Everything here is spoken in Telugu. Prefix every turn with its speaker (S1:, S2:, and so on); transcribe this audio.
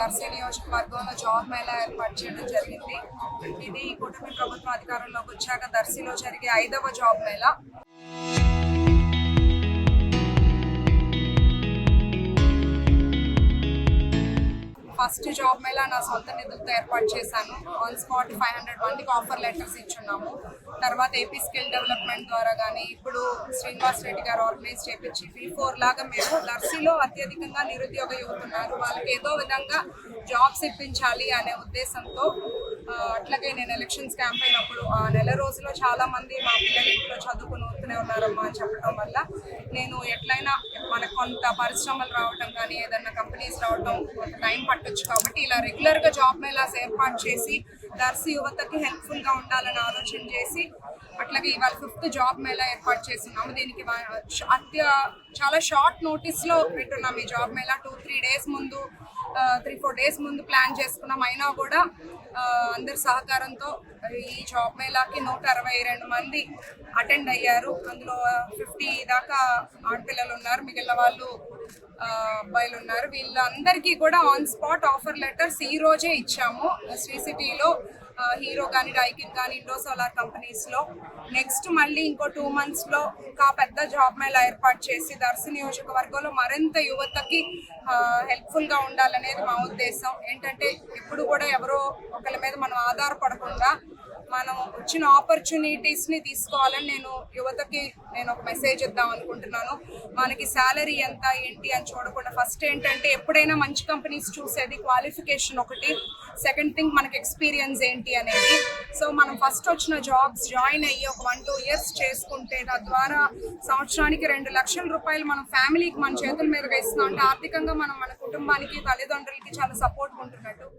S1: దర్శి నియోజకవర్గంలో జాబ్ మేళా ఏర్పాటు చేయడం జరిగింది. ఇది కూటమి ప్రభుత్వం అధికారంలోకి వచ్చాక దర్శిలో జరిగే 5వ job Mela. First job Mela నా సొంత నిధులతో ఏర్పాటు చేశాను. ఆన్ స్పాట్ 500 మందికి ఆఫర్ లెటర్స్ ఇచ్చున్నాము. తర్వాత ఏపీ స్కిల్ డెవలప్మెంట్ ద్వారా కానీ ఇప్పుడు శ్రీనివాస్ రెడ్డి గారు ఆర్గనైజ్ చేపించి P4 లాగా మేము దర్శిలో అత్యధికంగా నిరుద్యోగ యువత ఉన్నారు, వాళ్ళకి ఏదో విధంగా జాబ్స్ ఇప్పించాలి అనే ఉద్దేశంతో అట్లాగే నేను ఎలక్షన్స్ క్యాంపెయిన్ అప్పుడు ఆ నెల రోజుల్లో చాలా మంది మా పిల్లలు ఇంట్లో చదువుకుని వస్తూనే ఉన్నారమ్మా అని చెప్పడం వల్ల నేను ఎట్లయినా మనకు కొంత పరిశ్రమలు రావటం కానీ ఏదైనా కంపెనీస్ రావటం కొంత టైం పట్టొచ్చు కాబట్టి ఇలా రెగ్యులర్గా జాబ్ మేళాస్ ఏర్పాటు చేసి దర్శి యువతకి హెల్ప్ఫుల్గా ఉండాలని ఆలోచన చేసి అట్లాగే ఇవాళ 5th జాబ్ మేళా ఏర్పాటు చేస్తున్నాము. దీనికి చాలా షార్ట్ నోటీస్లో పెట్టున్నాం ఈ జాబ్ మేళా. 2-3 డేస్ ముందు 3-4 డేస్ ముందు ప్లాన్ చేసుకున్నాం. అయినా కూడా అందరి సహకారంతో ఈ జాబ్ మేళాకి 162 మంది అటెండ్ అయ్యారు. అందులో 50 దాకా ఆడపిల్లలు ఉన్నారు, మిగిలిన వాళ్ళు అబ్బాయిలు ఉన్నారు. వీళ్ళందరికీ కూడా ఆన్ స్పాట్ ఆఫర్ లెటర్స్ ఈ రోజే ఇచ్చాము. శ్రీ సిటీలో హీరో కానీ డైకిన్ కానీ ఇండో సోలార్ కంపెనీస్లో. నెక్స్ట్ మళ్ళీ ఇంకో 2 monthsలో ఇంకా పెద్ద జాబ్ మేళా ఏర్పాటు చేసి దర్శి నియోజకవర్గంలో మరింత యువతకి హెల్ప్ఫుల్గా ఉండాలనేది మా ఉద్దేశం. ఏంటంటే ఇప్పుడు కూడా ఎవరో ఒకరి మీద మనం ఆధారపడకుండా మనం వచ్చిన ఆపర్చునిటీస్ని తీసుకోవాలని యువతకి ఒక మెసేజ్ ఇద్దాం అనుకుంటున్నాను. మనకి శాలరీ ఎంత ఏంటి అని చూడకుండా ఫస్ట్ ఏంటంటే ఎప్పుడైనా మంచి కంపెనీస్ చూసేది క్వాలిఫికేషన్ ఒకటి, సెకండ్ థింగ్ మనకి ఎక్స్పీరియన్స్ ఏంటి అనేది. సో మనం ఫస్ట్ వచ్చిన జాబ్స్ జాయిన్ అయ్యి ఒక 1-2 years చేసుకుంటే తద్వారా సంవత్సరానికి 2 లక్షల రూపాయలు మనం ఫ్యామిలీకి మన చేతుల మీదుగా ఇస్తున్నాం అంటే ఆర్థికంగా మనం మన కుటుంబానికి తల్లిదండ్రులకి చాలా సపోర్ట్ ఉంటున్నట్టు.